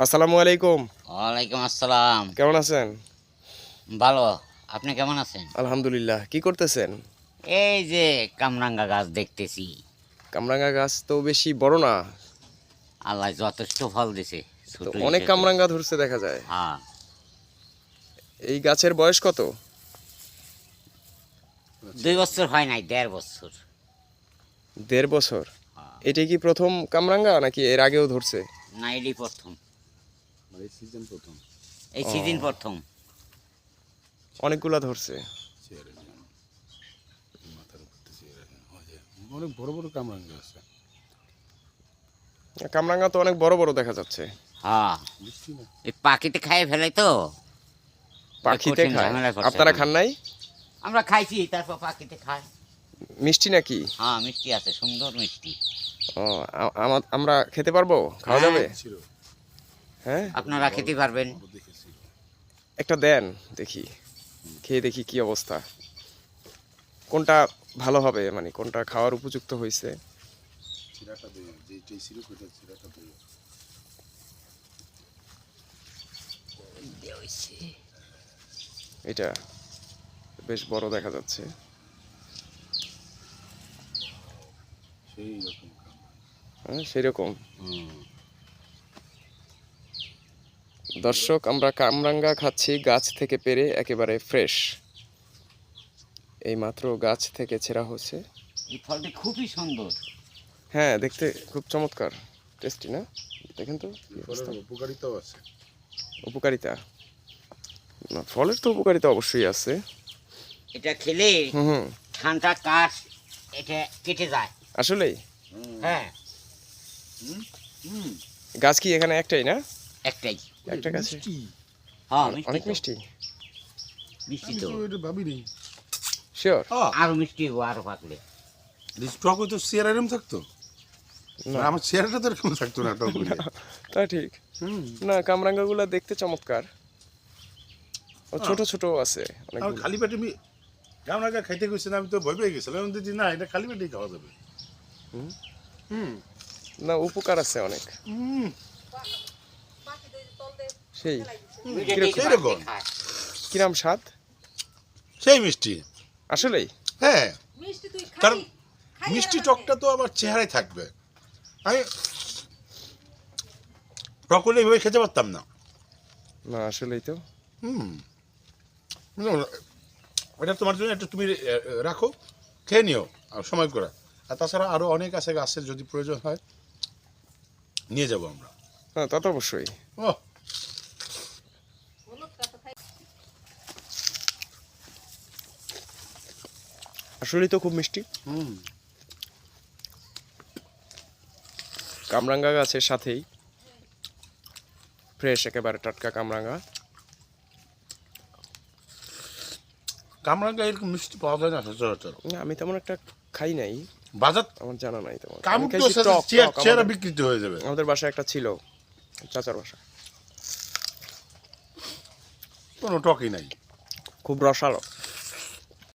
আসসালামু আলাইকুম। ওয়ালাইকুম আসসালাম। কেমন আছেন? ভালো। আপনি কেমন আছেন? আলহামদুলিল্লাহ। কি করতেছেন? এই যে কামরাঙ্গা গাছ দেখতেছি। কামরাঙা গাছ তো বেশি বড় না, আল্লাহ যথেষ্ট ফল দিছে তো ছোট অনেক হিসেবে। কামরাঙা ধরছে দেখা যায়। হ্যাঁ, এই গাছের বয়স কত? 2 বছর হয় নাই, 1.5 বছর। 1.5 বছর। হ্যাঁ। এটাই কি প্রথম কামরাঙা নাকি এর আগেও ধরছে? না, এটাই প্রথম, এই সিজন প্রথম এই ও। সিজন প্রথম। অনেকগুলা ধরছে। চেয়ারে নিয়ে মাথার উপর থেকে চেয়ারে নিয়ে ওই যে অনেক বড় বড় কামরাঙ্গা আছে। কামরাঙা তো অনেক বড় বড় দেখা যাচ্ছে। হ্যাঁ, মিষ্টি না? এই পাখিতে খাইয়ে ফেলে তো। পাখিতে কঠিন খায়? ঝামেলা করছে আপনারা এখন। খান নাই? আমরা খাইছি, তারপর পাখিতে খায়। মিষ্টি নাকি? হ্যাঁ, মিষ্টি আছে, সুন্দর মিষ্টি। ও, আমরা খেতে পারবো? খাওয়া হ্যাঁ। যাবে? ছিল হ্যাঁ, আপনারা খেতে পারবেন। বড় দেখেছি। একটা দেন দেখি, খেয়ে দেখি কি অবস্থা, কোনটা ভালো হবে, মানে কোনটা খাওয়ার উপযুক্ত হয়েছে। চিরাটা দিয়ে যেই ছিল ওইটা চিরাটা দিয়ে এটা বেশ বড় দেখা যাচ্ছে। সেই রকম কামরাঙ্গা। হ্যাঁ, সেরকম। হুম। দর্শক, আমরা কামরাঙ্গা খাচ্ছি গাছ থেকে পেড়ে, একেবারে ফ্রেশ, এই মাত্র গাছ থেকে ছেঁড়া হচ্ছে। এই ফলটি খুবই সুন্দর। হ্যাঁ, দেখতে খুব চমৎকার, টেস্টি না? দেখেন তো কি এই অবস্থা। ফলের উপকারিতাও আছে। উপকারিতা, না ফলের তো উপকারিতা অবশ্যই আছে। এটা খেলে হুম হুম, ঠান্ডা কাশ এটা কেটে যায়। আসলেই। হ্যাঁ, হুম গাছ কি এখানে একটাই না? একটাই। একটা গাছে মিষ্টি। হ্যাঁ, অনেক মিষ্টি মিষ্টি। মিষ্টি আমি তো তো এটা ভাবিনি। শিওর? আরো মিষ্টি হবো, আরো পাকলে। টক হয়তো চেয়ার এরম থাকতো। না, আমার চেয়ারটা তো এরকম থাকতো না টক হলে। তা ঠিক। হুম না, কামরাঙ্গাগুলো দেখতে চমৎকার, ও হ্যাঁ। ছোট ছোট আছে আমার অনেকগুলো। খালি পেটে কামরাঙ্গা খাইতে গেছেন, আমি তো ভয় পেয়ে গেছিলাম। আমি দিদি না, এটা খালি পেটেই খাওয়া যাবে। হুম। হুম না, উপকার আছে অনেক, হুম সেই। সেই রকম। কিরাম স্বাদ? সেই মিষ্টি। আসলেই? হ্যাঁ, মিষ্টি তুই কারণ খাই মিষ্টি টকটা তো আমার চেহারায় থাকবে। আমি টক হলে এইভাবে খেতে পারতাম না। না, আসলেই তো। হুম এটা তোমার জন্য একটু তুমি রাখো, খেয়ে নিও আর সময় করে। আর তাছাড়া আরও অনেক আছে গাছের, যদি প্রয়োজন হয় নিয়ে যাব আমরা। হ্যাঁ, তা তো অবশ্যই। ও আসলেই তো খুব মিষ্টি। হুম কামরাঙ্গা গাছের সাথেই ফ্রেশ, একেবারে টাটকা কামরাঙ্গা। কামরাঙ্গা এরকম মিষ্টি পাওয়া যায় না সচরাচর। না, আমি তেমন একটা খাই নাই, বাজার আমার জানা নাই তেমন। আমি কামড় তো খাইছি টক। চেহারা বিকৃত হয়ে যাবে। আমাদের বাসায় একটা ছিল, চাচার বাসা, কোনো টকই নাই। খুব রসালো।